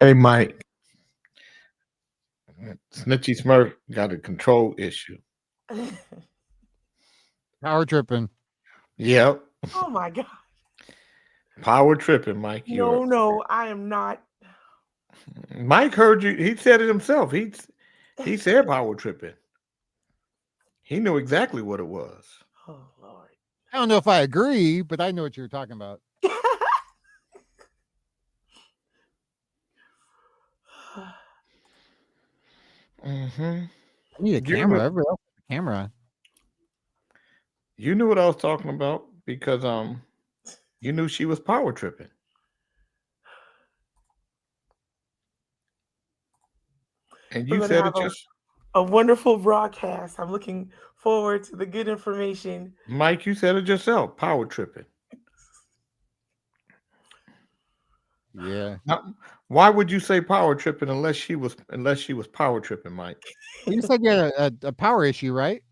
Hey, Mike, Snitchy Smurf got a control issue. Power tripping. Yep, Oh my God. power tripping, Mike. No, no, I am not. Mike heard you. He said it himself. He said power tripping. He knew exactly what it was. Oh Lord. I don't know if I agree, but I know what you're talking about. Hmm. I need a You knew, camera. Everybody else has a camera. you knew what I was talking about because you knew she was power tripping, and We're you gonna said have it just. a wonderful broadcast. I'm looking forward to the good information. Mike, you said it yourself. Power tripping. Yeah. Now, why would you say power tripping unless she was power tripping, Mike? Well, you said you had a power issue, right?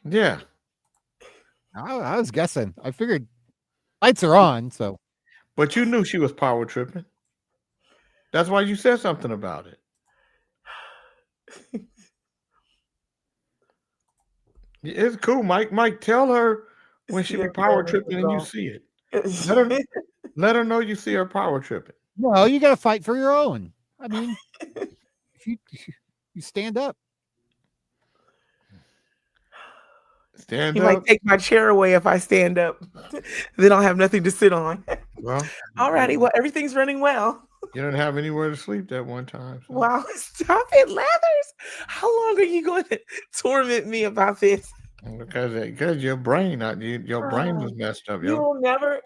Yeah, I was guessing. I figured lights are on, so but you knew she was power tripping. That's why you said something about it. It's cool, Mike. Mike, tell her when she See be it power going, tripping and you girl. see it. Let her let her know you see her power tripping. no, you got to fight for your own. I mean, if you you stand up, Stand He might up. take my chair away if I stand up. Then I'll have nothing to sit on. Well, Alrighty, well, everything's running well. you didn't have anywhere to sleep that one time, so Wow, stop it, Lathers. How long are you going to torment me about this? because your brain, your brain was Oh, messed up, you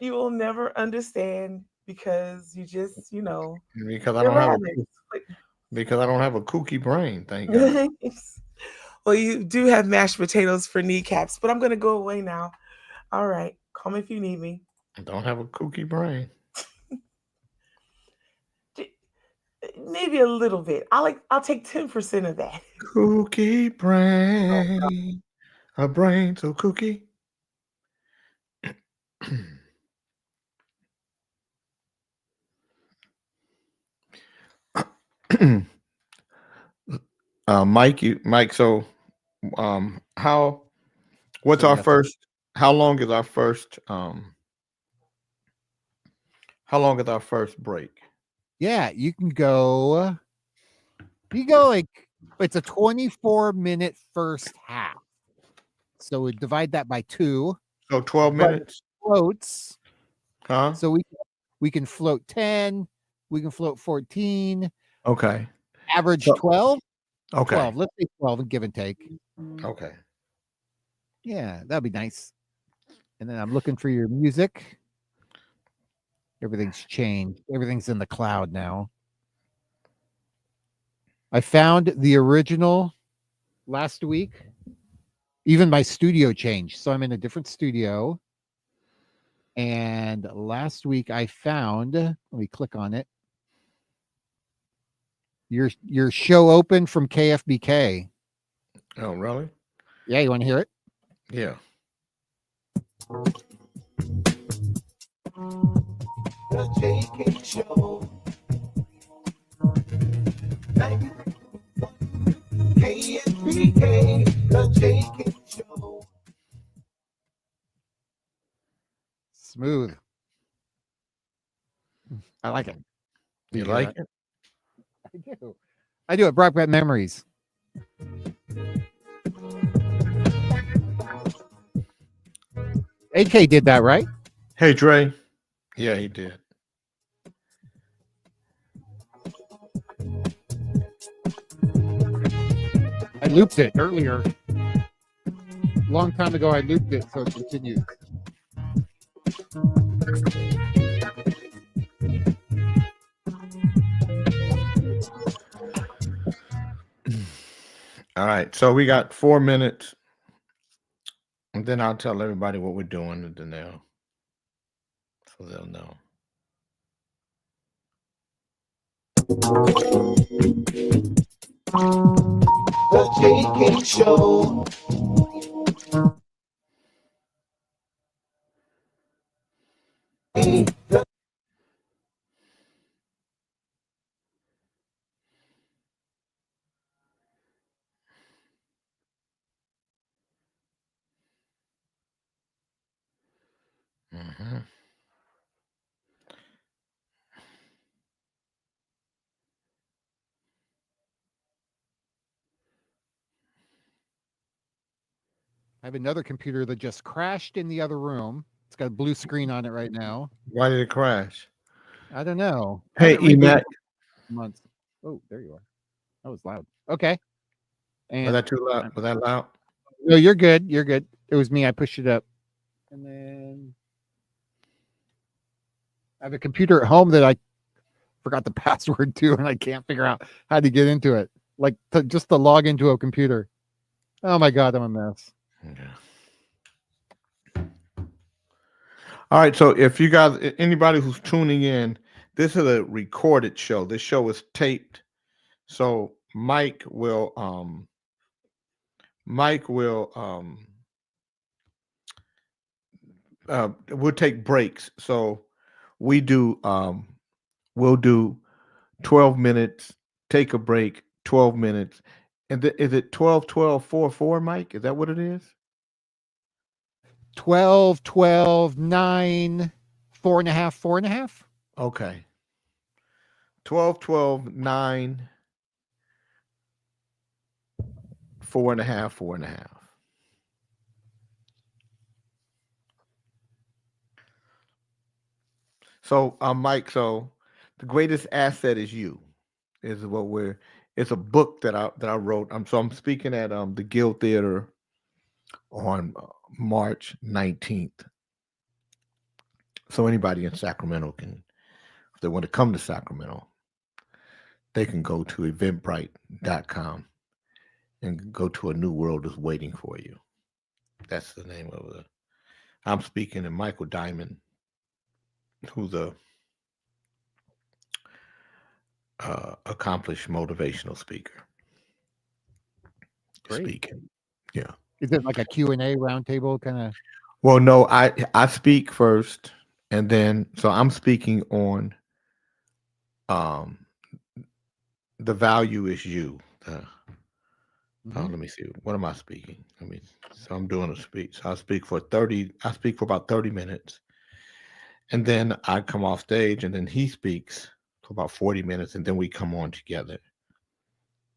yo. will never understand because you just, Because I they're don't have rabbits. because I don't have a kooky brain. Thank God. But- well, you do have mashed potatoes for kneecaps, but I'm going to go away now. All right, call me if you need me. I don't have a kooky brain. Maybe a little bit. I'll take 10% of that. Kooky brain, a brain so kooky. Mike. So, how? What's so our yes. first? How long is our first? How long is our first break? Yeah, you can go. You go like it's a 24-minute first half. So we divide that by 2. So 12 But it minutes, floats. huh? So we can float 10, we can float 14, Okay. average So 12. okay, 12. Let's say 12 and give and take. okay. Yeah, that'd be nice. And then I'm looking for your music. Everything's changed. Everything's in the cloud now. I found the original last week. Even my studio changed. So I'm in a different studio. And last week I found, let me click on it. Your show open from KFBK. Oh, really? Yeah, you want to hear it? Yeah. The JK Show. KSBK, the JK Show. Smooth. I like it. You Did hear like that? it? I do. I do. It brought back memories. AK did that, right? Hey, Dre. Yeah, he did. I looped it earlier. Long time ago, I looped it, so it continues. All right. So we got 4 minutes, and then I'll tell everybody what we're doing, and then they'll know. The JK Show. Mhm. I have another computer that just crashed in the other room. It's got a blue screen on it right now. Why did it crash? I don't know. I Hey, haven't rebooted Emac, in months. Oh, there you are. That was loud. Okay. was And that too loud? Was that loud? no, you're good. You're good. It was me. I pushed it up. And then I have a computer at home that I forgot the password to, and I can't figure out how to get into it. Like just to log into a computer. Oh my God, I'm a mess. Okay. All right. So if you guys, anybody who's tuning in, this is a recorded show. This show is taped. So Mike will we'll take breaks. So we'll do 12 minutes, take a break, 12 minutes. And is it 12, 12, 4, 4, Mike? Is that what it is? 12, 12, 9, 4.5, 4.5. Okay. 12, 12, 9, 4.5, 4.5. So Mike, so the greatest asset is you, is what we're it's a book that I wrote. I'm speaking at the Guild Theater on March 19th. So anybody in Sacramento can, if they want to come to Sacramento, they can go to eventbrite.com and go to A New World is Waiting for You. That's the name of it. I'm speaking to Michael Diamond, who's a accomplished motivational speaker. Great. Speaking. Yeah. Is it like a Q&A roundtable kind of? Well, no, I speak first, and then so I'm speaking on um the value is you. Let me see. What am I speaking? So I'm doing a speech. So I speak for about 30 minutes. And then I come off stage and then he speaks for about 40 minutes and then we come on together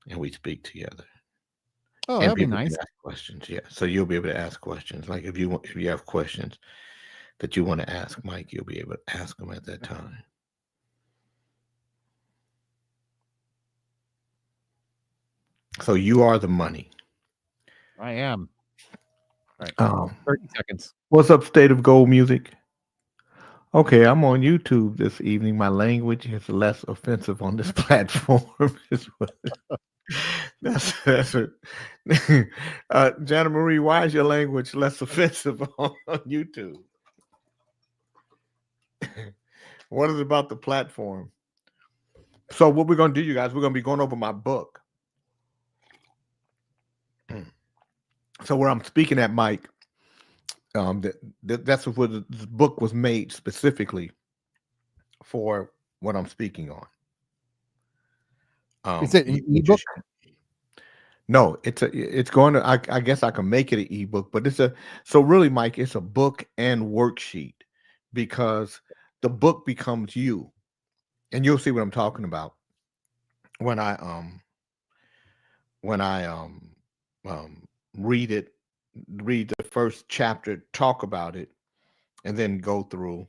and we speak together. Oh, And that'd be people can nice. ask questions. Yeah. So you'll be able to ask questions. Like if you have questions that you want to ask Mike, you'll be able to ask him at that time. So you are the money. I am. All right. 30 seconds. What's up, State of Gold Music? Okay, I'm on YouTube this evening. My language is less offensive on this platform. That's it. Jana Marie, why is your language less offensive on YouTube? What is it about the platform? So what we're going to do, you guys, we're going to be going over my book. So where I'm speaking at, Mike, that's what this book was made specifically for what I'm speaking on. Is it an ebook? No, it's going to, I guess I can make it an ebook, but so really, Mike, it's a book and worksheet because the book becomes you, and you'll see what I'm talking about when I read the first chapter, talk about it, and then go through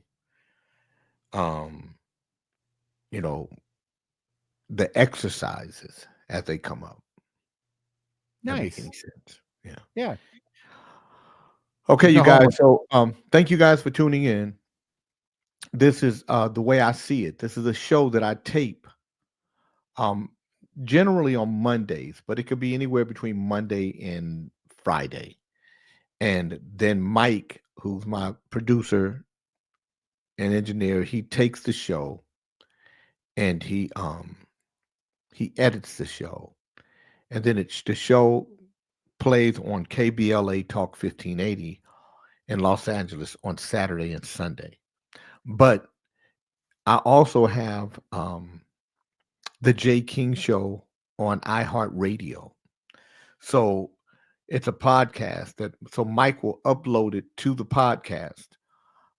the exercises as they come up. That make Nice. any sense? Yeah. Yeah. Okay, No you guys. homework. So thank you guys for tuning in. This is the way I see it. This is a show that I tape generally on Mondays, but it could be anywhere between Monday and Friday. And then Mike, who's my producer and engineer, he takes the show and he edits the show. And then the show plays on KBLA Talk 1580 in Los Angeles on Saturday and Sunday. But I also have the Jay King Show on iHeartRadio. So it's a podcast so Mike will upload it to the podcast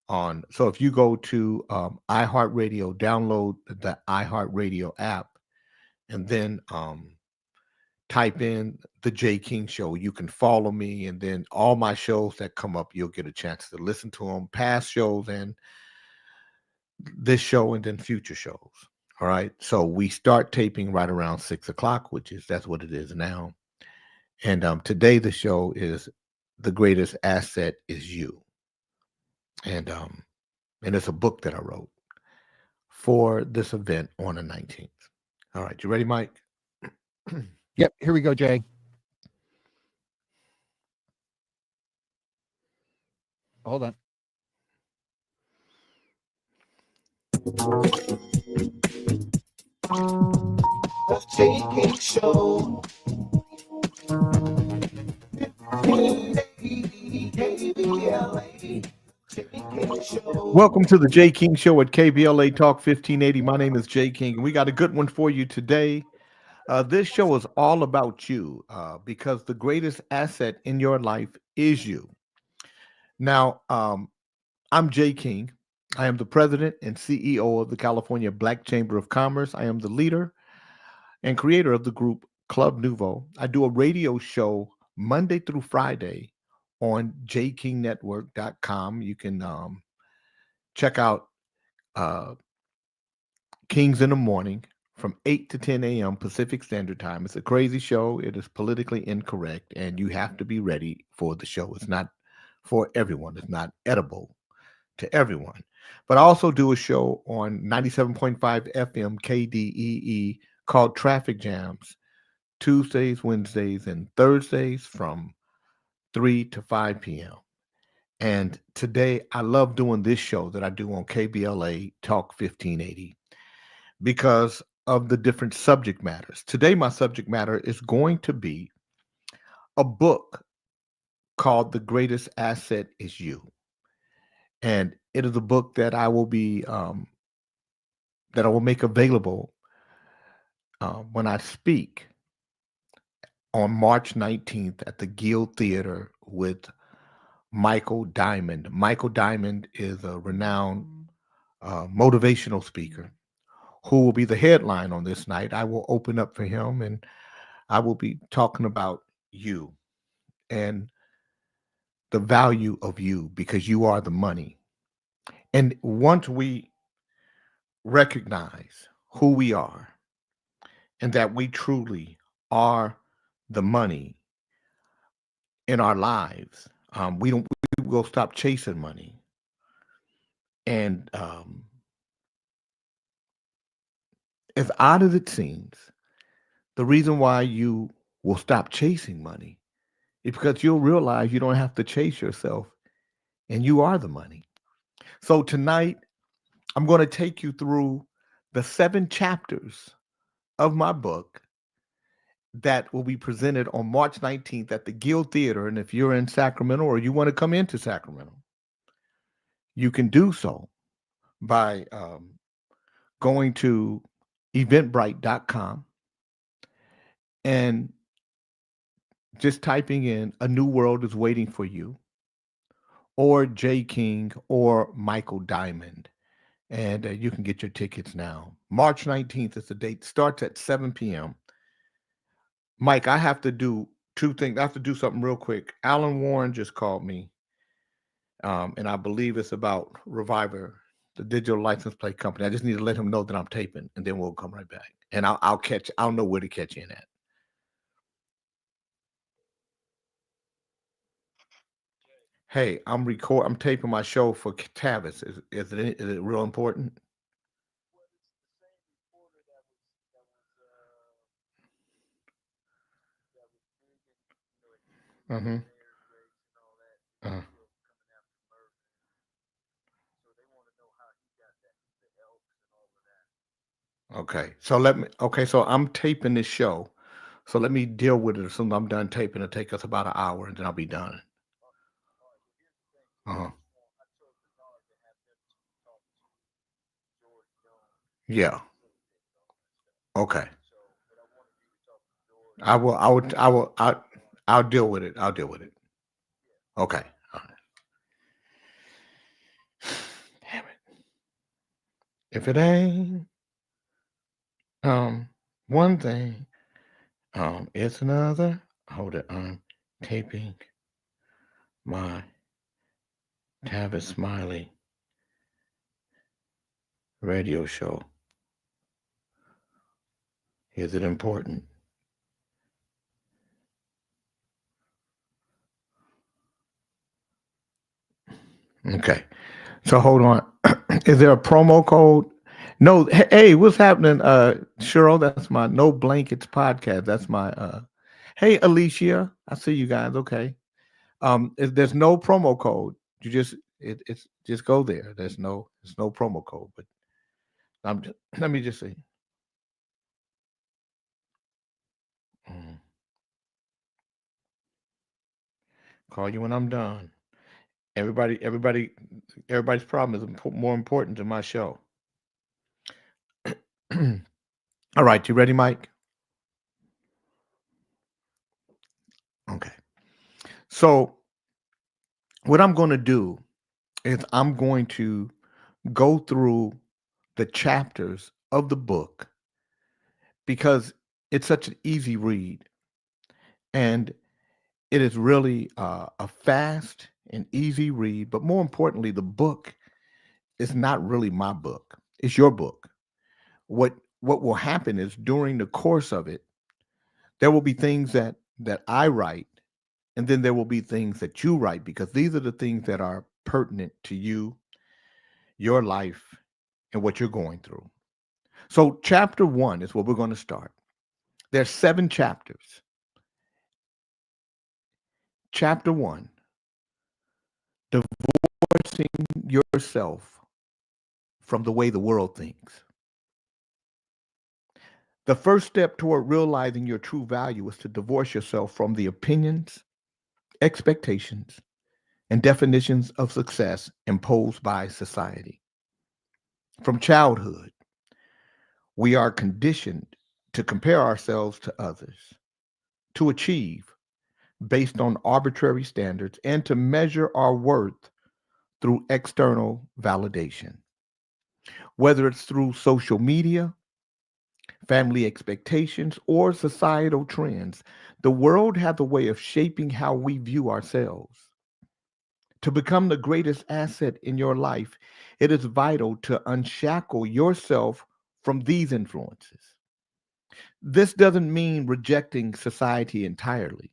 on. So if you go to iHeartRadio, download the iHeartRadio app, and then type in the Jay King Show. You can follow me, and then all my shows that come up, you'll get a chance to listen to them, past shows and this show, and then future shows. All right. So we start taping right around 6 o'clock, that's what it is now. And today the show is The Greatest Asset Is You. And it's a book that I wrote for this event on the 19th. All right, you ready, Mike? Yep, here we go, Jay. Hold on. The Jay King Show. KBLA. Jay King Show. Welcome to the Jay King Show at KBLA Talk 1580. My name is Jay King, and we got a good one for you today. This show is all about you because the greatest asset in your life is you. Now, I'm Jay King. I am the president and CEO of the California Black Chamber of Commerce. I am the leader and creator of the group Club Nouveau. I do a radio show Monday through Friday on jkingnetwork.com. You can check out Kings in the Morning from 8 to 10 a.m. Pacific Standard Time. It's a crazy show. It is politically incorrect, and you have to be ready for the show. It's not for everyone. It's not edible to everyone. But I also do a show on 97.5 FM KDEE called Traffic Jams, Tuesdays, Wednesdays, and Thursdays from 3 to 5 p.m. And today I love doing this show that I do on KBLA Talk 1580 because of the different subject matters. Today, my subject matter is going to be a book called The Greatest Asset Is You. And it is a book that I will be that I will make available when I speak on March 19th at the Guild Theater with Michael Diamond. Michael Diamond is a renowned motivational speaker who will be the headline on this night. I will open up for him, and I will be talking about you and the value of you because you are the money. And once we recognize who we are and that we truly are the money in our lives, we will stop chasing money. And as odd as it seems, the reason why you will stop chasing money is because you'll realize you don't have to chase yourself and you are the money. So tonight, I'm going to take you through the 7 chapters of my book that will be presented on March 19th at the Guild Theater. And if you're in Sacramento or you want to come into Sacramento, you can do so by going to eventbrite.com and just typing in "A New World is Waiting for You" or Jay King or Michael Diamond. And you can get your tickets now. March 19th is the date. Starts at 7 p.m. Mike, I have to do 2 things. I have to do something real quick. Alan Warren just called me, and I believe it's about Reviver, the digital license plate company. I just need to let him know that I'm taping, and then we'll come right back. And I'll know where to catch in at. Hey, I'm taping my show for Tavis. Is it real important? Mm-hmm. Uh, okay. So I'm taping this show. So let me deal with it as soon as I'm done taping. It'll take us about an hour and then I'll be done. Uh-huh. Yeah. Okay. I'll deal with it. I'll deal with it. Okay. All right. If it ain't one thing, it's another. Hold it. I'm taping my Tavis Smiley radio show. Is it important? Okay. So hold on. Is there a promo code? No. Hey, what's happening? Cheryl, that's my No Blankets podcast. That's my hey Alicia. I see you guys. Okay. There's no promo code. You just it's just go there. There's no promo code, but I'm just, let me just see. Mm. Call you when I'm done. Everybody's problem is more important than my show. All right, you ready, Mike? Okay. So what I'm going to do is I'm going to go through the chapters of the book because it's such an easy read and it is really a fast and easy read. But more importantly, the book is not really my book; it's your book. What will happen is during the course of it, there will be things that I write, and then there will be things that you write because these are the things that are pertinent to you, your life, and what you're going through. So, chapter one is what we're going to start. There's 7 chapters. Chapter one: divorcing yourself from the way the world thinks. The first step toward realizing your true value is to divorce yourself from the opinions, expectations, and definitions of success imposed by society. From childhood, we are conditioned to compare ourselves to others, to achieve based on arbitrary standards, and to measure our worth through external validation. Whether it's through social media, family expectations, or societal trends, the world has a way of shaping how we view ourselves. To become the greatest asset in your life, it is vital to unshackle yourself from these influences. This doesn't mean rejecting society entirely,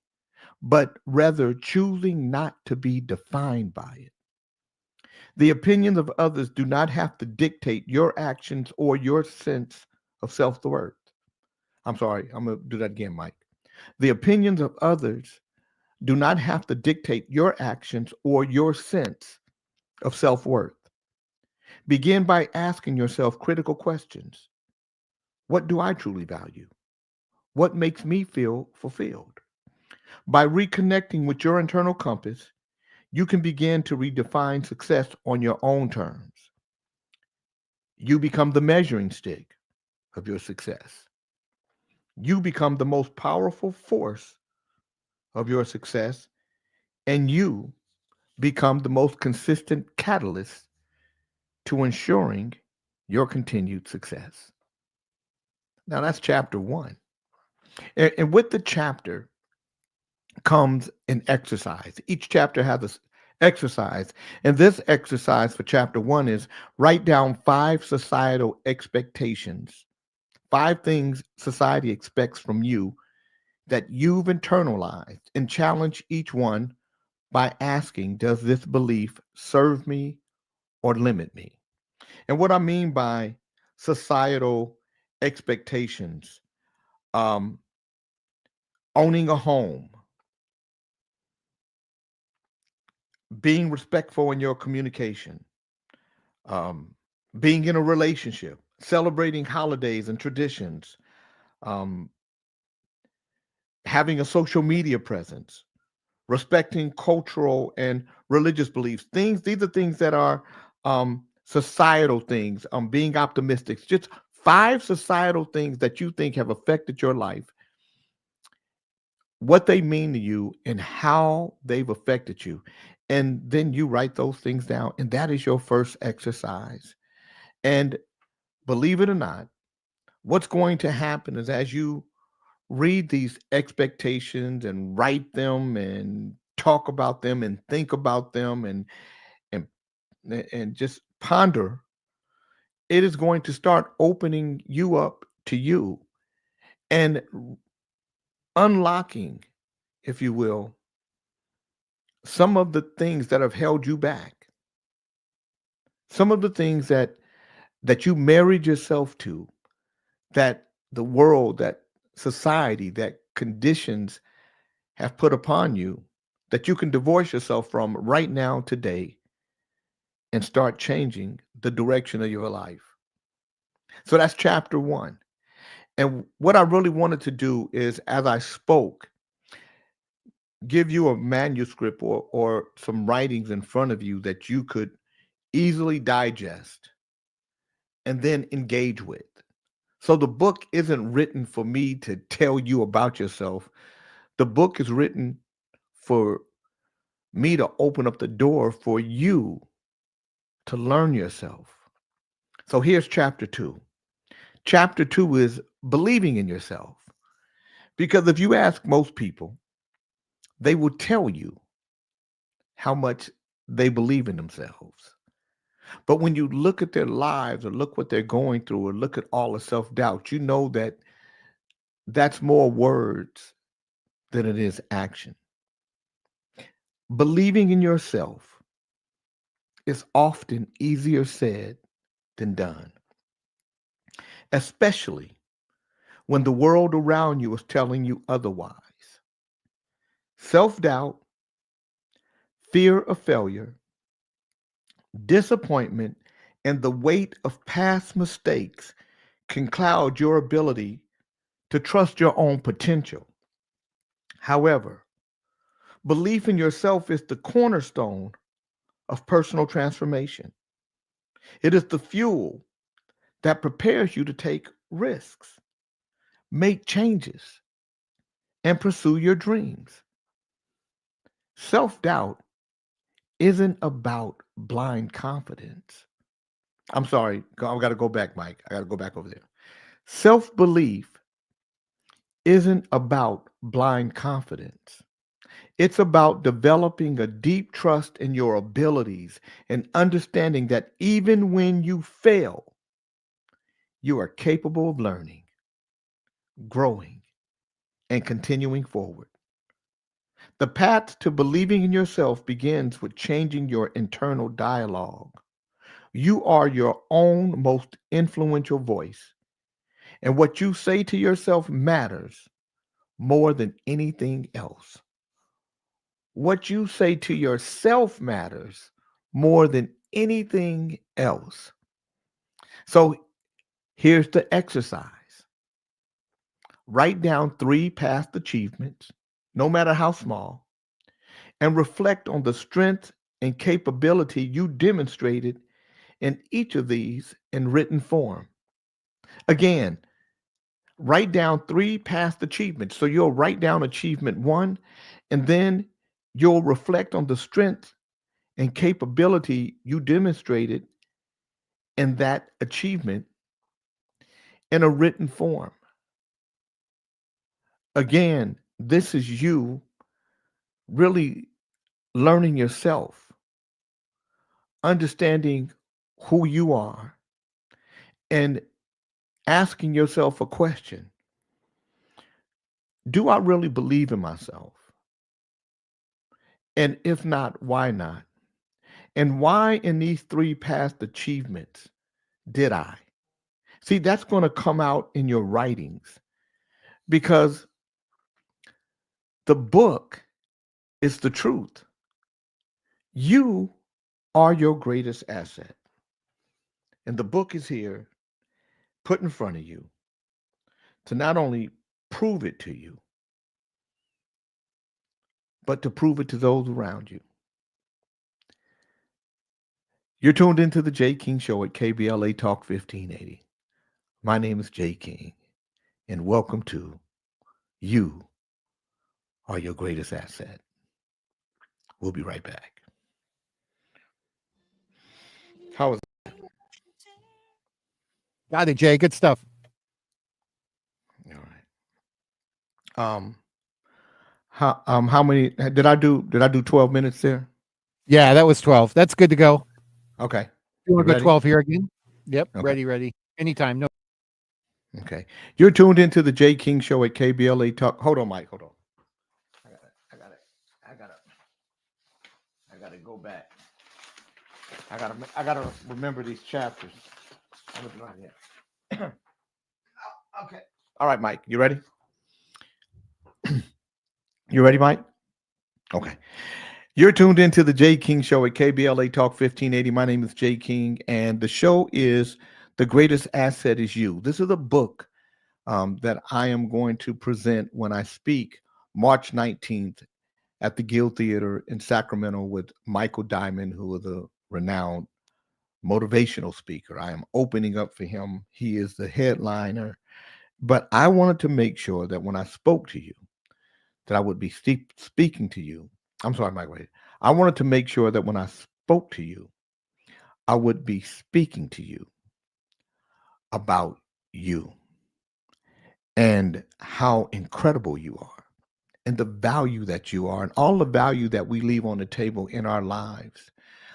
but rather choosing not to be defined by it. The opinions of others do not have to dictate your actions or your sense of self worth. I'm sorry, I'm going to do that again, Mike. The opinions of others do not have to dictate your actions or your sense of self worth. Begin by asking yourself critical questions. What do I truly value? What makes me feel fulfilled? By reconnecting with your internal compass, you can begin to redefine success on your own terms. You become the measuring stick of your success. You become the most powerful force of your success, and you become the most consistent catalyst to ensuring your continued success. Now, that's chapter one. And with the chapter comes an exercise. Each chapter has an exercise. And this exercise for chapter one is write down 5 societal expectations, 5 things society expects from you that you've internalized, and challenge each one by asking, does this belief serve me or limit me? And what I mean by societal expectations, um, owning a home, being respectful in your communication, um, being in a relationship, celebrating holidays and traditions, um, having a social media presence, respecting cultural and religious beliefs. These are things that are societal things. Being optimistic. Just 5 societal things that you think have affected your life, what they mean to you, and how they've affected you. And then you write those things down, and that is your first exercise. And believe it or not, what's going to happen is as you read these expectations and write them and talk about them and think about them and and just ponder, it is going to start opening you up to you and unlocking, if you will, some of the things that have held you back, some of the things that you married yourself to, that the world, that society, that conditions have put upon you, that you can divorce yourself from right now today and start changing the direction of your life. So that's chapter 1. And what I really wanted to do is, as I spoke, give you a manuscript or some writings in front of you that you could easily digest and then engage with. So the book isn't written for me to tell you about yourself. The book is written for me to open up the door for you to learn yourself. So here's chapter 2. Chapter 2 is believing in yourself. Because if you ask most people, they will tell you how much they believe in themselves. But when you look at their lives or look what they're going through or look at all the self-doubt, you know that that's more words than it is action. Believing in yourself is often easier said than done, especially when the world around you is telling you otherwise. Self doubt, fear of failure, disappointment, and the weight of past mistakes can cloud your ability to trust your own potential. However, belief in yourself is the cornerstone of personal transformation. It is the fuel that prepares you to take risks, make changes, and pursue your dreams. Self doubt isn't about blind confidence. I'm sorry, I got to go back, Mike. I got to go back over there. Self belief isn't about blind confidence. It's about developing a deep trust in your abilities and understanding that even when you fail, you are capable of learning, growing, and continuing forward. The path to believing in yourself begins with changing your internal dialogue. You are your own most influential voice, and what you say to yourself matters more than anything else. What you say to yourself matters more than anything else. So here's the exercise: write down 3 past achievements, no matter how small, and reflect on the strength and capability you demonstrated in each of these in written form. Again, write down 3 past achievements. So you'll write down achievement 1, and then you'll reflect on the strength and capability you demonstrated in that achievement in a written form. Again, this is you really learning yourself, understanding who you are, and asking yourself a question: do I really believe in myself? And if not, why not? And why in these 3 past achievements did I? See, that's going to come out in your writings because the book is the truth. You are your greatest asset. And the book is here, put in front of you, to not only prove it to you, but to prove it to those around you. You're tuned into the Jay King Show at KBLA Talk 1580. My name is Jay King, and welcome to You Are Your Greatest Asset. We'll be right back. How is Got it, Jay. Good stuff. All right. How many did I do? Did I do 12 minutes there? Yeah, that was 12. That's good to go. Okay. You You want to go ready? 12 here again? Yep. Okay. Ready. Anytime. No. Okay. You're tuned into the Jay King Show at KBLA Talk. Hold on, Mike. Hold on. I gotta go back. I gotta remember these chapters. I'm looking right here. Okay. All right, Mike. You ready? You ready, Mike? Okay. You're tuned into the Jay King Show at KBLA Talk 1580. My name is Jay King, and the show is The Greatest Asset Is You. This is a book that I am going to present when I speak March 19th at the Guild Theater in Sacramento with Michael Diamond, who is a renowned motivational speaker. I am opening up for him. He is the headliner. But I wanted to make sure that when I spoke to you, that I would be speaking to you. I'm sorry, Mike. Wait. I wanted to make sure that when I spoke to you, I would be speaking to you about you and how incredible you are and the value that you are and all the value that we leave on the table in our lives.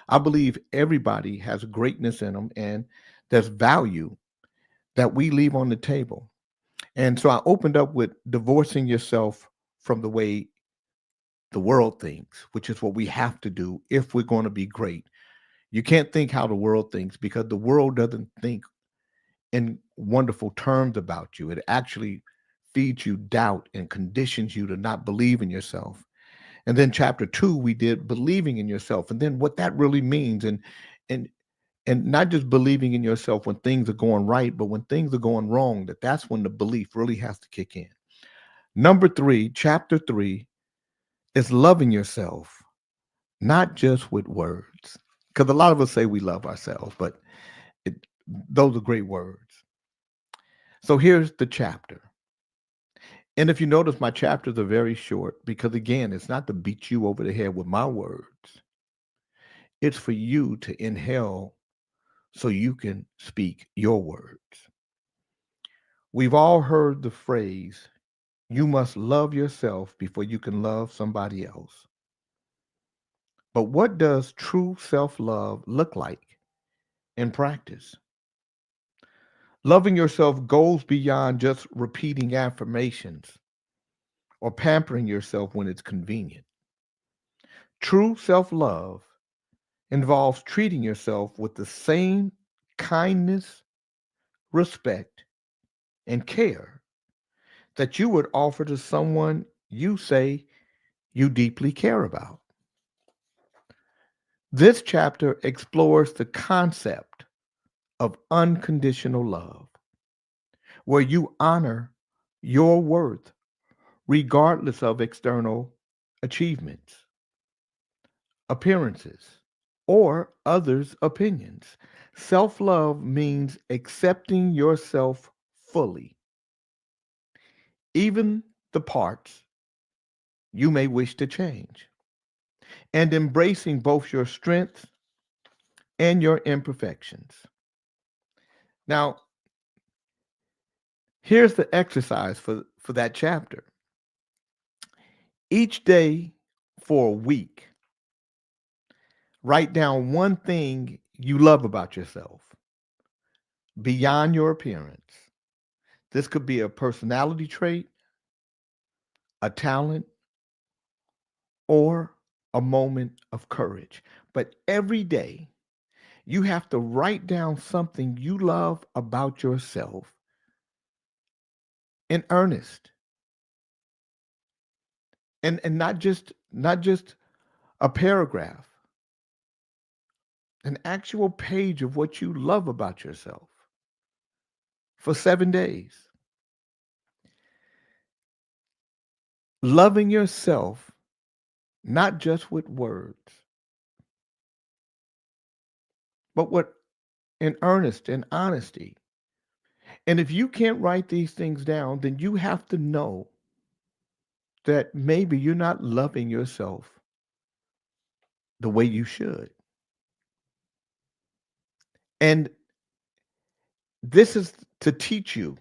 I believe everybody has greatness in them and there's value that we leave on the table. And so I opened up with divorcing yourself from the way the world thinks, which is what we have to do if we're going to be great. You can't think how the world thinks because the world doesn't think in wonderful terms about you. It actually feeds you doubt and conditions you to not believe in yourself. And then chapter 2 we did believing in yourself and then what that really means and and not just believing in yourself when things are going right, but when things are going wrong, that's when the belief really has to kick in. Number 3, chapter 3 is loving yourself, not just with words. Because a lot of us say we love ourselves, but it, those are great words. So here's the chapter. And if you notice, my chapters are very short because, again, it's not to beat you over the head with my words. It's for you to inhale so you can speak your words. We've all heard the phrase, you must love yourself before you can love somebody else. But what does true self love look like in practice? Loving yourself goes beyond just repeating affirmations or pampering yourself when it's convenient. True self love involves treating yourself with the same kindness, respect, and care that you would offer to someone you say you deeply care about. This chapter explores the concept of unconditional love, where you honor your worth regardless of external achievements, appearances, or others' opinions. Self love means accepting yourself fully, even the parts you may wish to change, and embracing both your strengths and your imperfections. Now, here's the exercise for that chapter. Each day for a week, write down one thing you love about yourself beyond your appearance. This could be a personality trait, a talent, or a moment of courage. But every day, you have to write down something you love about yourself in earnest. And not just a paragraph, an actual page of what you love about yourself for 7 days. Loving yourself not just with words, but what in earnest and honesty. And if you can't write these things down, then you have to know that maybe you're not loving yourself the way you should. And This is to teach you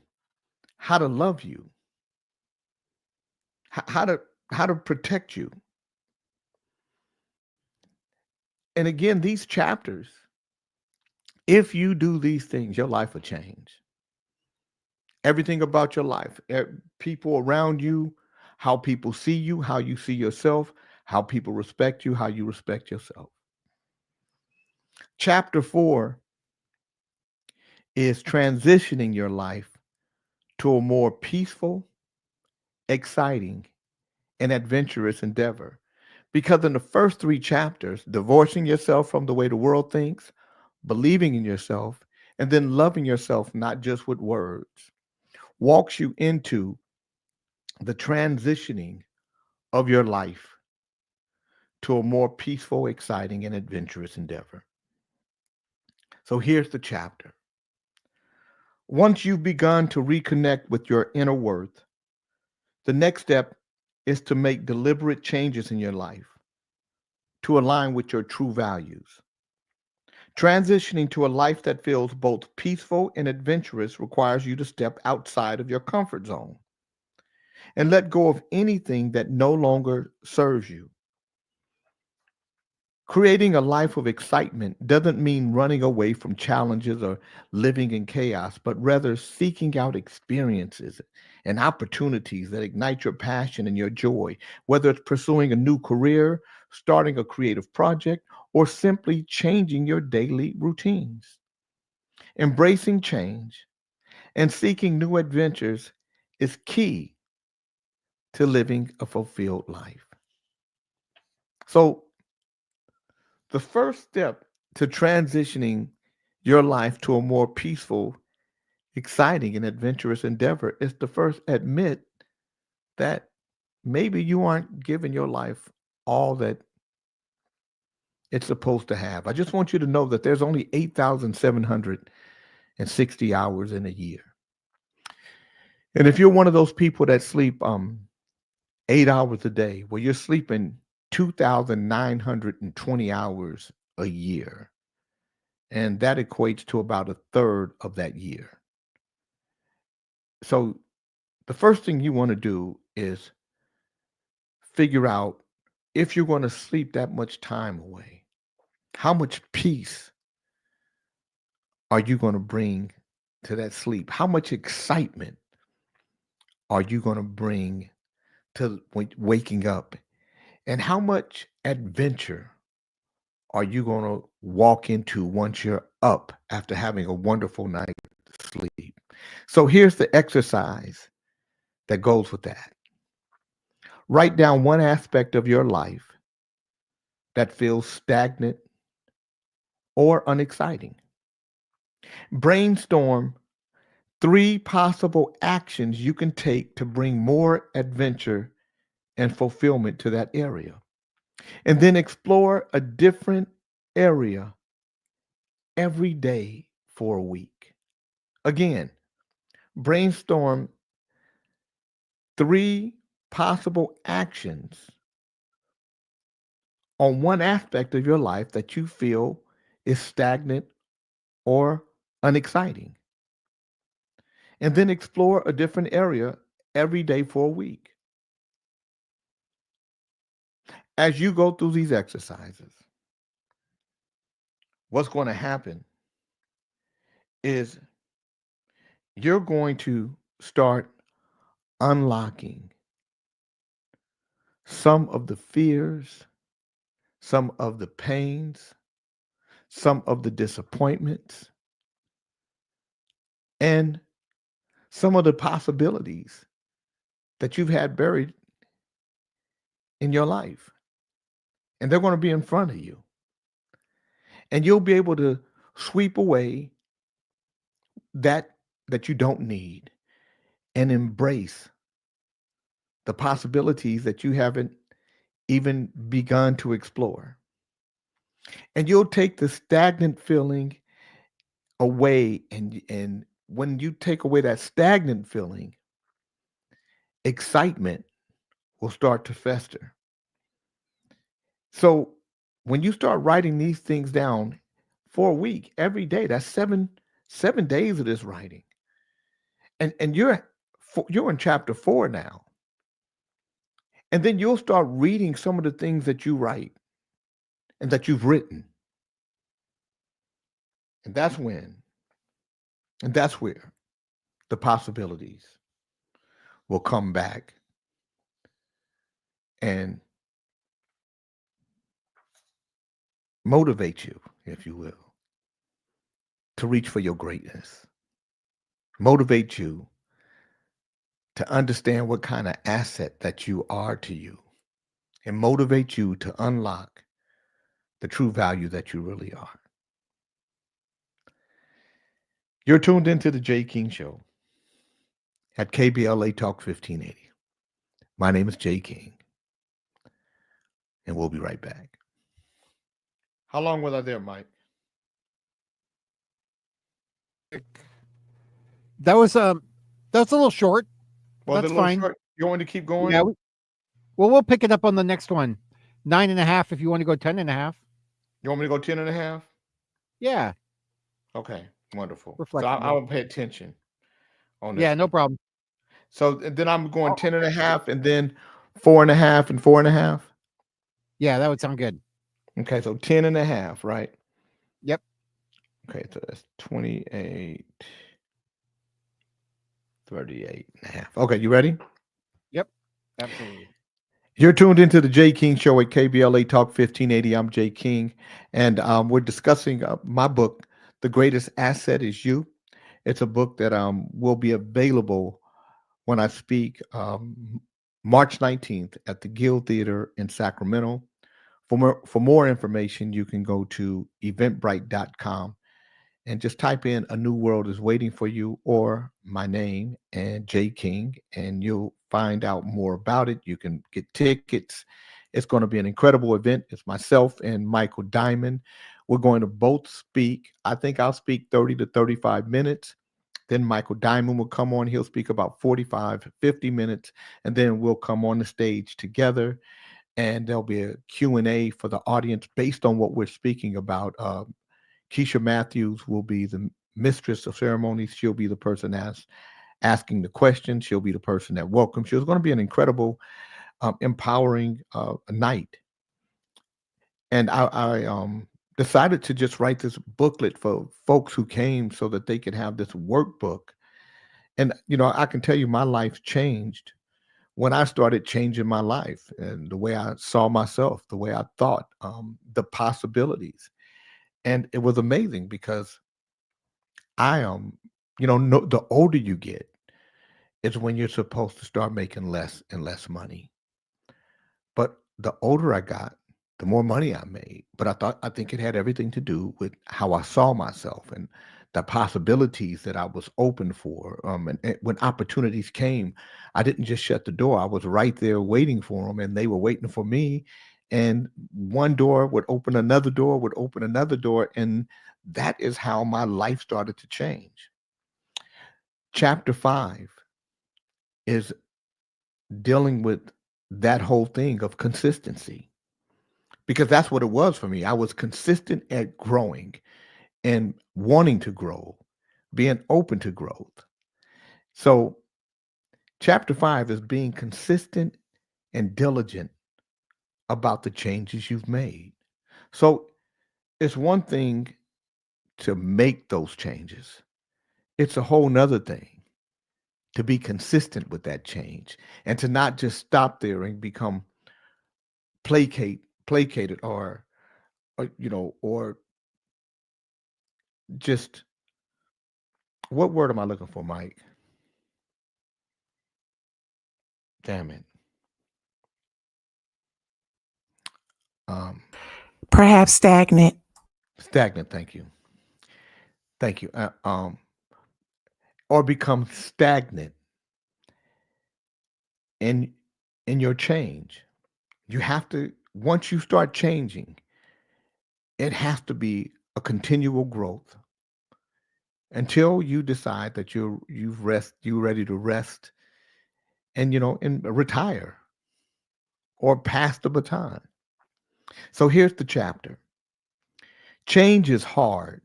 how to love you, how to protect you. And again, these chapters, if you do these things, your life will change. Everything about your life, people around you, how people see you, how you see yourself, how people respect you, how you respect yourself. Chapter 4 is transitioning your life to a more peaceful, exciting, and adventurous endeavor. Because in the first 3 chapters, divorcing yourself from the way the world thinks, believing in yourself, and then loving yourself, not just with words, walks you into the transitioning of your life to a more peaceful, exciting, and adventurous endeavor. So here's the chapter. Once you've begun to reconnect with your inner worth, the next step is to make deliberate changes in your life to align with your true values. Transitioning to a life that feels both peaceful and adventurous requires you to step outside of your comfort zone and let go of anything that no longer serves you. Creating a life of excitement doesn't mean running away from challenges or living in chaos, but rather seeking out experiences and opportunities that ignite your passion and your joy, whether it's pursuing a new career, starting a creative project, or simply changing your daily routines. Embracing change and seeking new adventures is key to living a fulfilled life. So, the first step to transitioning your life to a more peaceful, exciting, and adventurous endeavor is to first admit that maybe you aren't giving your life all that it's supposed to have. I just want you to know that there's only 8,760 hours in a year. And if you're one of those people that sleep 8 hours a day, well, you're sleeping 2,920 hours a year. And that equates to about a third of that year. So the first thing you want to do is figure out, if you're going to sleep that much time away, how much peace are you going to bring to that sleep? How much excitement are you going to bring to waking up? And how much adventure are you going to walk into once you're up after having a wonderful night's sleep? So here's the exercise that goes with that. Write down one aspect of your life that feels stagnant or unexciting. Brainstorm 3 possible actions you can take to bring more adventure and fulfillment to that area. And then explore a different area every day for a week. Again, brainstorm 3 possible actions on one aspect of your life that you feel is stagnant or unexciting. And then explore a different area every day for a week. As you go through these exercises, what's going to happen is you're going to start unlocking some of the fears, some of the pains, some of the disappointments, and some of the possibilities that you've had buried in your life. And they're going to be in front of you. And you'll be able to sweep away that you don't need and embrace the possibilities that you haven't even begun to explore. And you'll take the stagnant feeling away, and when you take away that stagnant feeling, excitement will start to fester. So when you start writing these things down for a week, every day, that's 7 days of this writing, and you're in chapter 4 now, and then you'll start reading some of the things that you write and that you've written, and that's where the possibilities will come back and motivate you, if you will, to reach for your greatness. Motivate you to understand what kind of asset that you are to you, and motivate you to unlock the true value that you really are. You're tuned into the Jay King Show at KBLA Talk 1580. My name is Jay King, and we'll be right back. How long was I there, Mike? That was a little short. Was it That's a little fine. short? You want me to keep going? Yeah. Well, we'll pick it up on the next one. 9.5 if you want to go 10.5. You want me to go 10 and a half? Yeah. Okay, wonderful. We're So I flexible. will pay attention on this Yeah, no one. problem. So then I'm going Oh, 10 and a half, and then 4.5 and 4.5. yeah, that would sound good. Okay, so 10 and a half, right? Yep. Okay, so that's 28, 38 and a half. Okay, you ready? Yep. Absolutely. You're tuned into the Jay King Show at KBLA Talk 1580. I'm Jay King, and we're discussing my book, The Greatest Asset Is You. It's a book that will be available when I speak March 19th at the Guild Theater in Sacramento. For more information, you can go to eventbrite.com and just type in "A New World is Waiting for You" or my name and Jay King, and you'll find out more about it. You can get tickets. It's going to be an incredible event. It's myself and Michael Diamond. We're going to both speak. I think I'll speak 30 to 35 minutes. Then Michael Diamond will come on. He'll speak about 45, 50 minutes, and then we'll come on the stage together, and there'll be a Q&A for the audience based on what we're speaking about. Keisha Matthews will be the mistress of ceremonies. She'll be the person asking the questions. She'll be the person that welcomes you. It's going to be an incredible, empowering night. And I decided to just write this booklet for folks who came so that they could have this workbook. And, I can tell you my life changed when I started changing my life and the way I saw myself, the way I thought, the possibilities. And it was amazing because I no, the older you get, is when you're supposed to start making less and less money. But the older I got, the more money I made. But I think it had everything to do with how I saw myself and the possibilities that I was open for. And when opportunities came, I didn't just shut the door. I was right there waiting for them, and they were waiting for me. And one door would open, another door would open, another door, and that is how my life started to change. Chapter 5 is dealing with that whole thing of consistency, because that's what it was for me. I was consistent at growing and wanting to grow, being open to growth. So, chapter 5 is being consistent and diligent about the changes you've made. So, it's one thing to make those changes, it's a whole nother thing to be consistent with that change and to not just stop there and become placated, or just, what word am I looking for, Mike? Damn it. Um, Perhaps stagnant. Stagnant. Thank you. Thank you. Or become stagnant in your change. You have to, once you start changing, it has to be a continual growth until you decide that you're ready to rest, and and retire or pass the baton. So here's the chapter. Change is hard,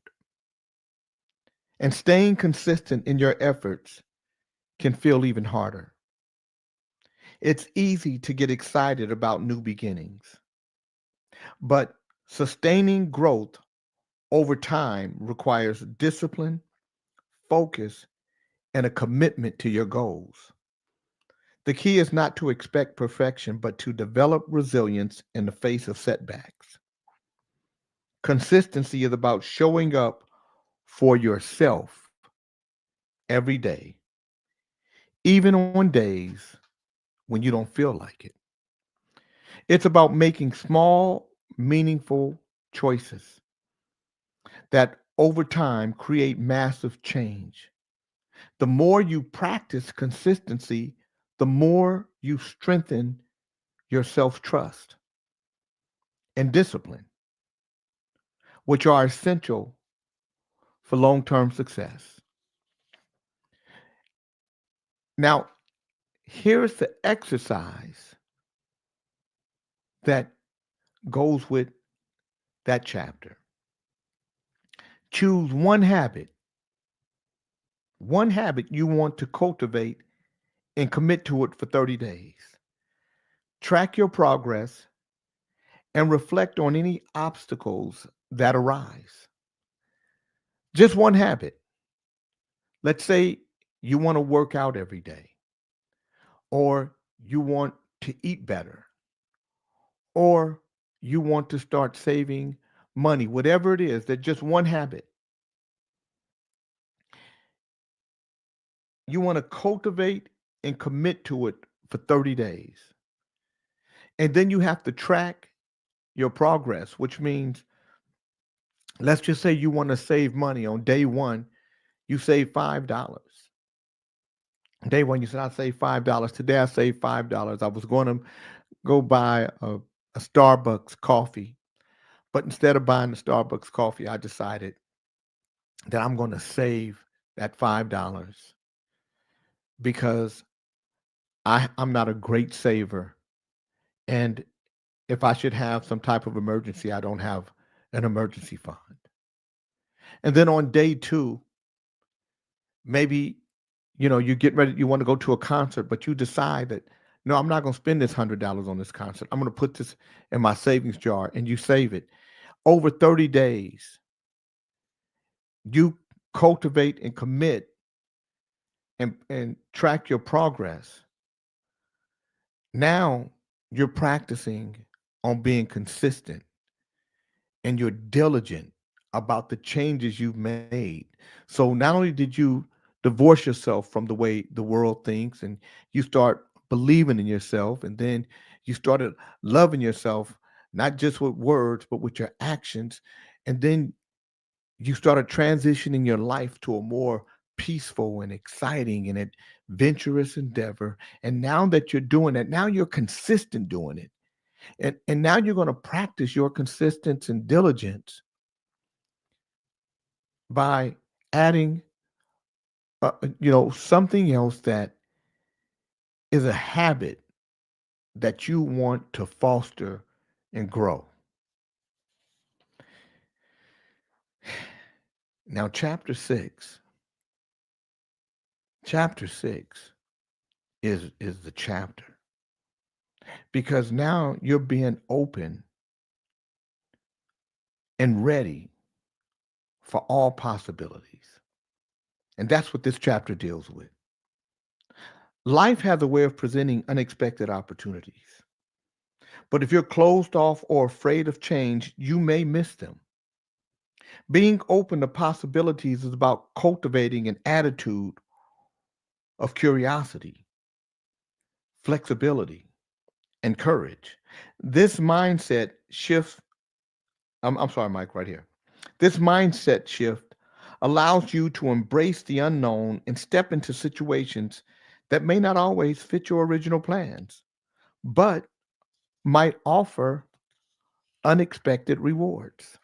And staying consistent in your efforts can feel even harder. It's easy to get excited about new beginnings, but sustaining growth over time requires discipline, focus, and a commitment to your goals. The key is not to expect perfection, but to develop resilience in the face of setbacks. Consistency is about showing up for yourself every day, even on days when you don't feel like it. It's about making small, meaningful choices that over time create massive change. The more you practice consistency, the more you strengthen your self trust and discipline, which are essential for long term success. Now, here's the exercise that goes with that chapter. Choose one habit you want to cultivate and commit to it for 30 days. Track your progress and reflect on any obstacles that arise. Just one habit. Let's say you want to work out every day, or you want to eat better, or you want to start saving money, whatever it is, that just one habit. You want to cultivate and commit to it for 30 days. And then you have to track your progress, which means, let's just say you want to save money on day one, you save $5. Day one, you said, I saved $5. Today, I saved $5. I was going to go buy a Starbucks coffee, but instead of buying the Starbucks coffee, I decided that I'm going to save that $5 because I'm not a great saver. And if I should have some type of emergency, I don't have an emergency fund. And then on day two, maybe you get ready, you want to go to a concert, but you decide that, no, I'm not going to spend this $100 on this concert. I'm going to put this in my savings jar, and you save it. Over 30 days, you cultivate and commit and track your progress. Now you're practicing on being consistent, and you're diligent about the changes you've made. So not only did you divorce yourself from the way the world thinks, and you start believing in yourself, and then you started loving yourself, not just with words, but with your actions. And then you started transitioning your life to a more peaceful and exciting and adventurous endeavor. And now that you're doing that, now you're consistent doing it. And now you're going to practice your consistency and diligence by adding something else that is a habit that you want to foster and grow. Now, chapter 6 is the chapter, because now you're being open and ready for all possibilities. And that's what this chapter deals with. Life has a way of presenting unexpected opportunities. But if you're closed off or afraid of change, you may miss them. Being open to possibilities is about cultivating an attitude of curiosity, flexibility, and courage. This mindset shift, I'm sorry, Mike, right here. This mindset shift allows you to embrace the unknown and step into situations that may not always fit your original plans, but might offer unexpected rewards.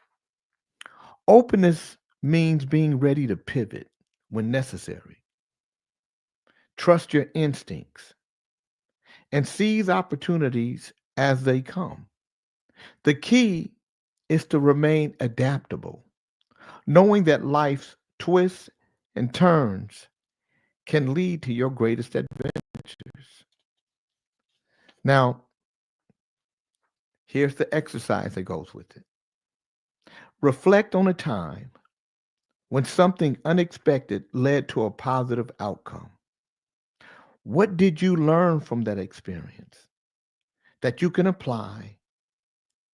Openness means being ready to pivot when necessary. Trust your instincts and seize opportunities as they come. The key is to remain adaptable, knowing that life's twists and turns can lead to your greatest adventures. Now, here's the exercise that goes with it. Reflect on a time when something unexpected led to a positive outcome. What did you learn from that experience that you can apply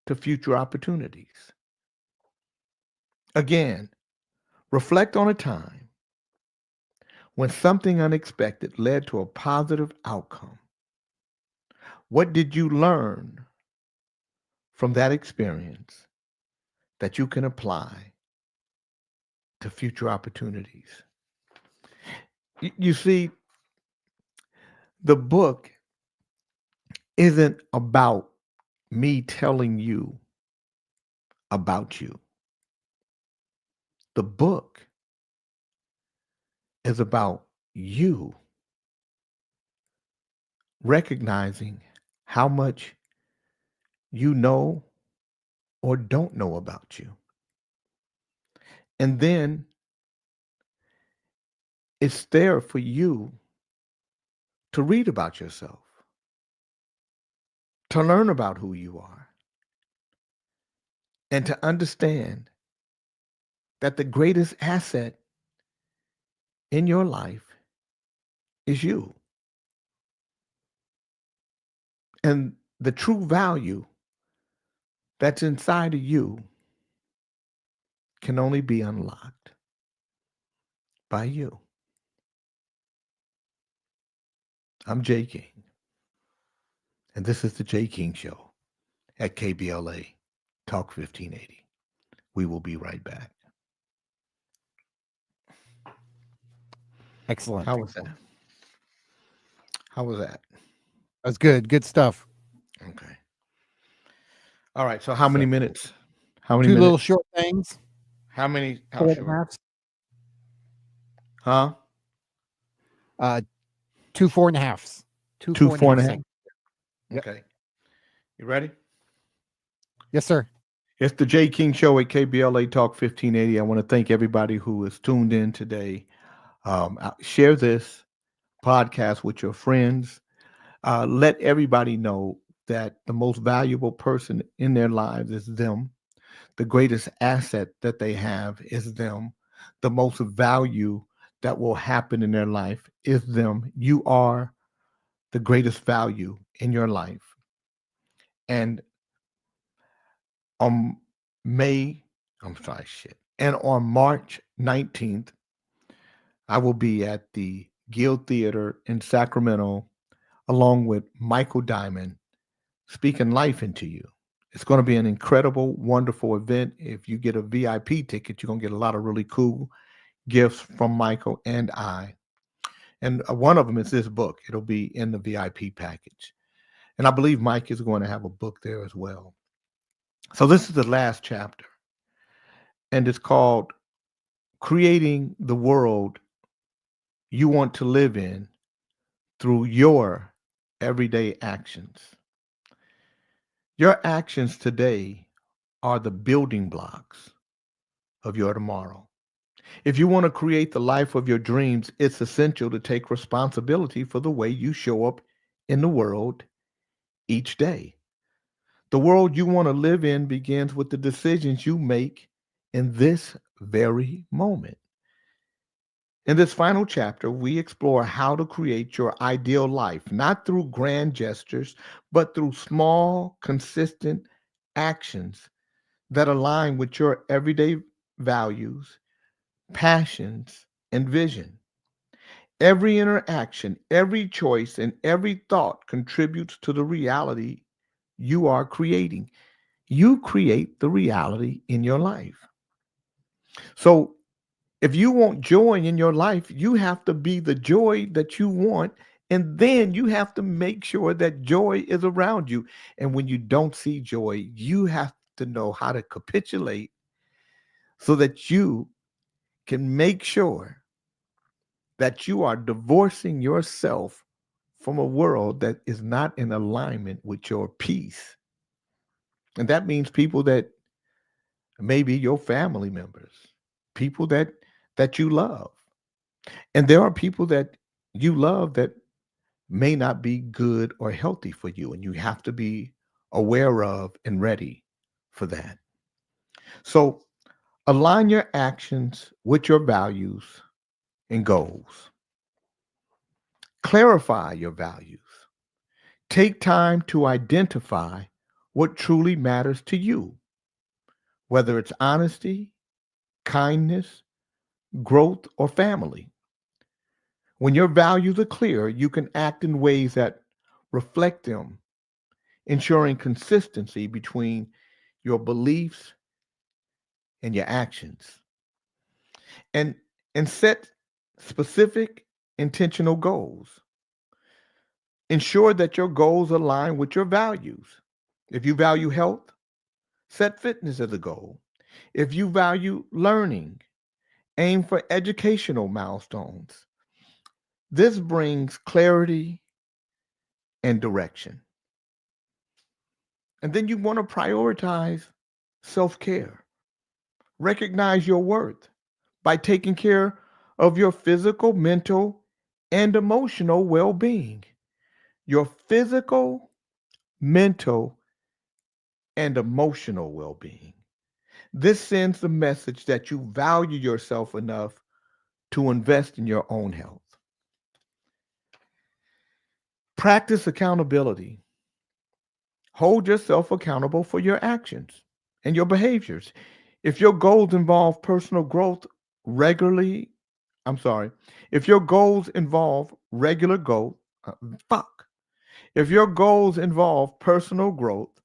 to future opportunities? Again, reflect on a time when something unexpected led to a positive outcome. What did you learn from that experience that you can apply to future opportunities? You see, the book isn't about me telling you about you. The book is about you recognizing how much you know or don't know about you. And then it's there for you to read about yourself, to learn about who you are, and to understand that the greatest asset in your life is you. And the true value that's inside of you can only be unlocked by you. I'm Jay King, and this is the Jay King Show at KBLA Talk 1580. We will be right back. Excellent. How was that? How was that? That's good. Good stuff. Okay. All right. So how many So, minutes? How many two little minutes? short things. How many? How 4 and a short? half. Huh? Two 4.5s. Two Two 4.5 four and a half. seconds. Yep. Okay. You ready? Yes, sir. It's the Jay King Show at KBLA Talk 1580. I want to thank everybody who is tuned in today. Share this podcast with your friends. Let everybody know that the most valuable person in their lives is them. The greatest asset that they have is them. The most value that will happen in their life is them. You are the greatest value in your life. And on May, I'm sorry, shit. And on March 19th, I will be at the Guild Theater in Sacramento along with Michael Diamond speaking life into you. It's going to be an incredible, wonderful event. If you get a VIP ticket, you're going to get a lot of really cool gifts from Michael and I. And one of them is this book. It'll be in the VIP package. And I believe Mike is going to have a book there as well. So this is the last chapter. And it's called Creating the World You Want to Live in Through Your Everyday Actions. Your actions today are the building blocks of your tomorrow. If you want to create the life of your dreams, it's essential to take responsibility for the way you show up in the world each day. The world you want to live in begins with the decisions you make in this very moment. In this final chapter, we explore how to create your ideal life, not through grand gestures, but through small, consistent actions that align with your everyday values, passions, and vision. Every interaction, every choice, and every thought contributes to the reality you are creating. You create the reality in your life. So, if you want joy in your life, you have to be the joy that you want. And then you have to make sure that joy is around you. And when you don't see joy, you have to know how to capitulate so that you can make sure that you are divorcing yourself from a world that is not in alignment with your peace. And that means people that maybe your family members, people that you love. And there are people that you love that may not be good or healthy for you, and you have to be aware of and ready for that. So align your actions with your values and goals. Clarify your values. Take time to identify what truly matters to you, whether it's honesty, kindness, growth, or family. When your values are clear, you can act in ways that reflect them, ensuring consistency between your beliefs and your actions. And and set specific intentional goals. Ensure that your goals align with your values. If you value health, set fitness as a goal. If you value learning, aim for educational milestones. This brings clarity and direction. And then you want to prioritize self care. Recognize your worth by taking care of your physical, mental, and emotional well being. Your physical, mental, and emotional well being. This sends the message that you value yourself enough to invest in your own health. Practice accountability. Hold yourself accountable for your actions and your behaviors. If your goals involve personal growth regularly, I'm sorry, if your goals involve regular growth, fuck. If your goals involve personal growth,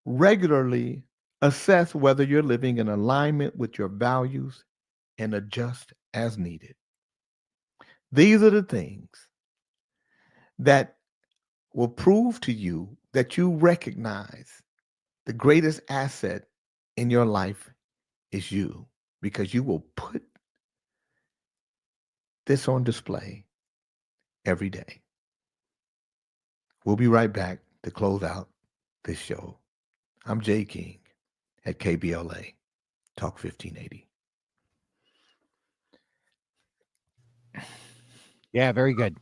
regularly assess whether you're living in alignment with your values and adjust as needed. These are the things that will prove to you that you recognize the greatest asset in your life is you, because you will put this on display every day. We'll be right back to close out this show. I'm Jay King at KBLA Talk 1580. Yeah, very good.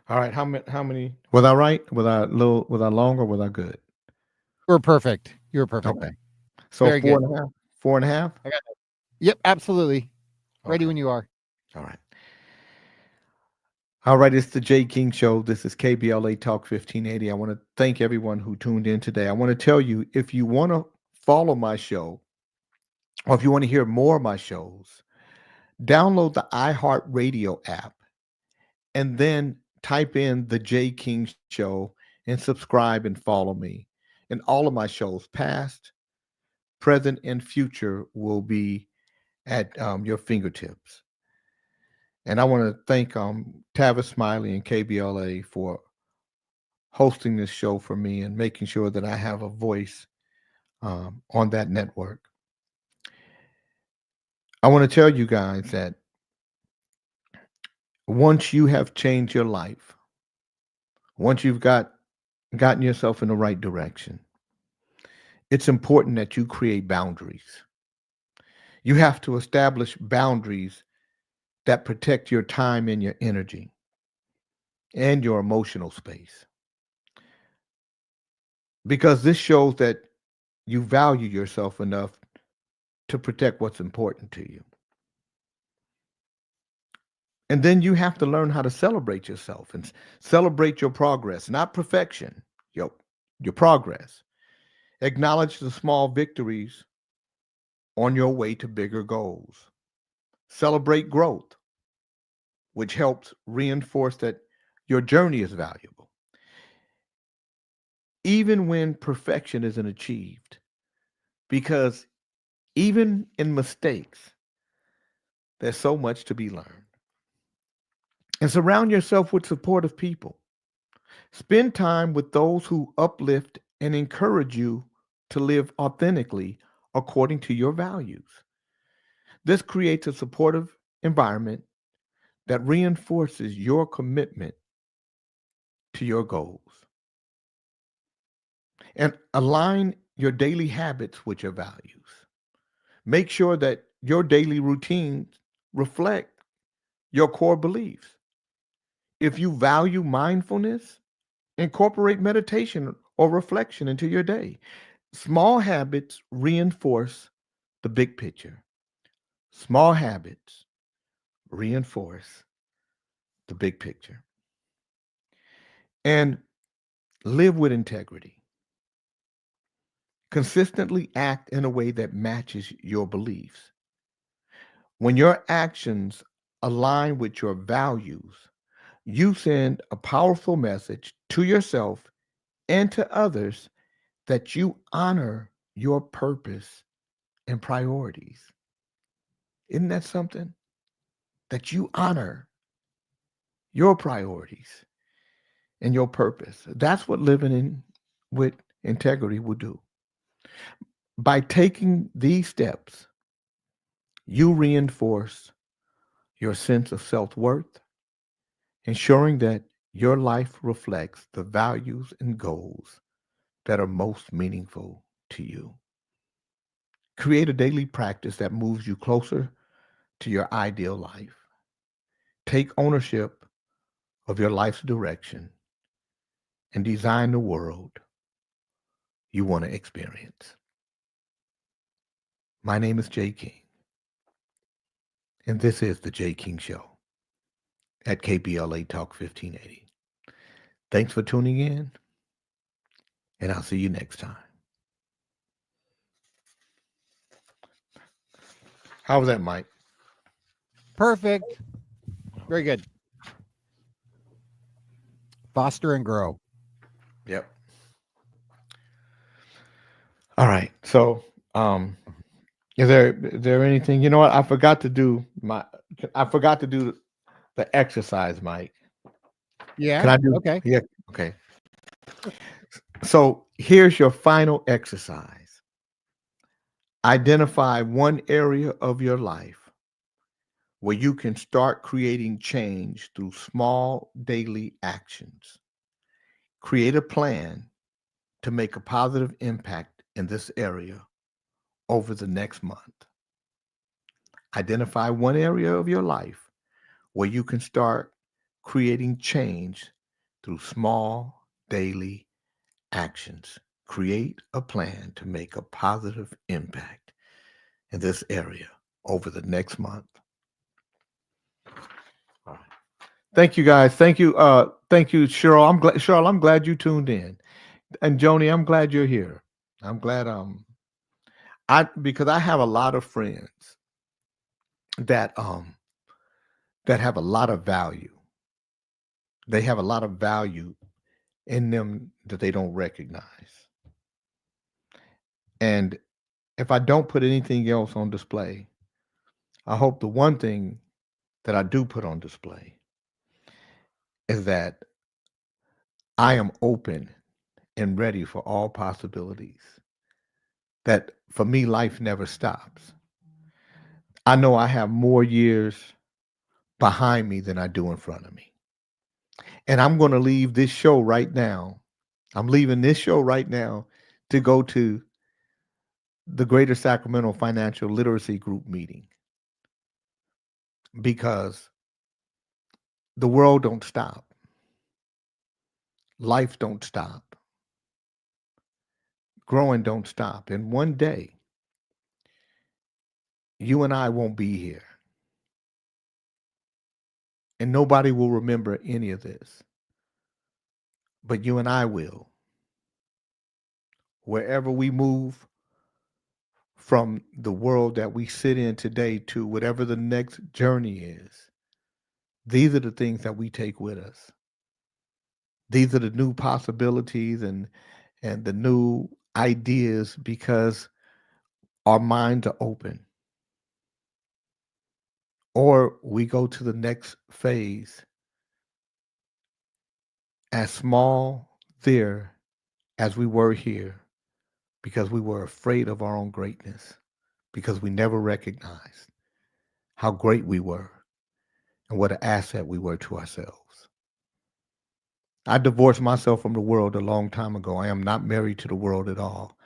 All right, how many? How many? Was I right? Was I little? Was I long or was I good? You're perfect. You're perfect. Okay, so Very four good. and a half. Four and a half. I got it. Yep, absolutely. Ready Okay. when you are. All right. All right, it's the Jay King Show. This is KBLA Talk 1580. I want to thank everyone who tuned in today. I want to tell you, if you want to follow my show or if you want to hear more of my shows, download the iHeartRadio app and then type in the Jay King Show and subscribe and follow me. And all of my shows, past, present, and future, will be at your fingertips. And I want to thank Tavis Smiley and KBLA for hosting this show for me and making sure that I have a voice on that network. I want to tell you guys that once you have changed your life, once you've gotten yourself in the right direction, it's important that you create boundaries. You have to establish boundaries that protect your time and your energy and your emotional space. Because this shows that you value yourself enough to protect what's important to you. And then you have to learn how to celebrate yourself and celebrate your progress, not perfection, your, your progress. Acknowledge the small victories on your way to bigger goals. Celebrate growth, which helps reinforce that your journey is valuable, even when perfection isn't achieved. Because even in mistakes, there's so much to be learned. And surround yourself with supportive people. Spend time with those who uplift and encourage you to live authentically according to your values. This creates a supportive environment that reinforces your commitment to your goals. And align your daily habits with your values. Make sure that your daily routines reflect your core beliefs. If you value mindfulness, incorporate meditation or reflection into your day. Small habits reinforce the big picture. Small habits reinforce the big picture. And live with integrity. Consistently act in a way that matches your beliefs. When your actions align with your values, you send a powerful message to yourself and to others that you honor your purpose and priorities. Isn't that something? That you honor your priorities and your purpose. That's what living in with integrity will do. By taking these steps, you reinforce your sense of self-worth, ensuring that your life reflects the values and goals that are most meaningful to you. Create a daily practice that moves you closer to your ideal life. Take ownership of your life's direction and design the world you want to experience. My name is Jay King, and this is The Jay King Show at KBLA Talk 1580. Thanks for tuning in, and I'll see you next time. How was that, Mike? Perfect. Very good. Foster and grow. Yep. All right. So, is there anything? You know what? I forgot to do the exercise, Mike. Yeah. Can I do? Okay. Yeah. Okay. So here's your final exercise. Identify one area of your life where you can start creating change through small daily actions. Create a plan to make a positive impact in this area over the next month. Identify one area of your life where you can start creating change through small daily actions. Create a plan to make a positive impact in this area over the next month. All right. Thank you guys. Thank you, Cheryl. I'm glad you tuned in. And Joni, I'm glad you're here. I'm glad I because I have a lot of friends that that have a lot of value. They have a lot of value in them that they don't recognize. And if I don't put anything else on display, I hope the one thing that I do put on display is that I am open and ready for all possibilities. That for me, life never stops. I know I have more years behind me than I do in front of me. And I'm going to leave this show right now. I'm leaving this show right now to go to the Greater Sacramento Financial Literacy Group meeting because the world don't stop. Life don't stop. Growing don't stop. And one day, you and I won't be here. And nobody will remember any of this. But you and I will. Wherever we move from the world that we sit in today to whatever the next journey is, these are the things that we take with us. These are the new possibilities and the new ideas because our minds are open. Or we go to the next phase as small there as we were here because we were afraid of our own greatness, because we never recognized how great we were and what an asset we were to ourselves. I divorced myself from the world a long time ago. I am not married to the world at all,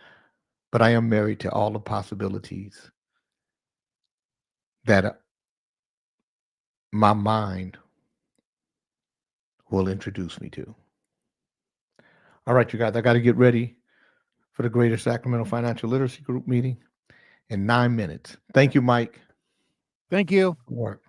but I am married to all the possibilities that my mind will introduce me to. All right, you guys, I got to get ready for the Greater Sacramento Financial Literacy Group meeting in 9 minutes. Thank you, Mike. Thank you. Work.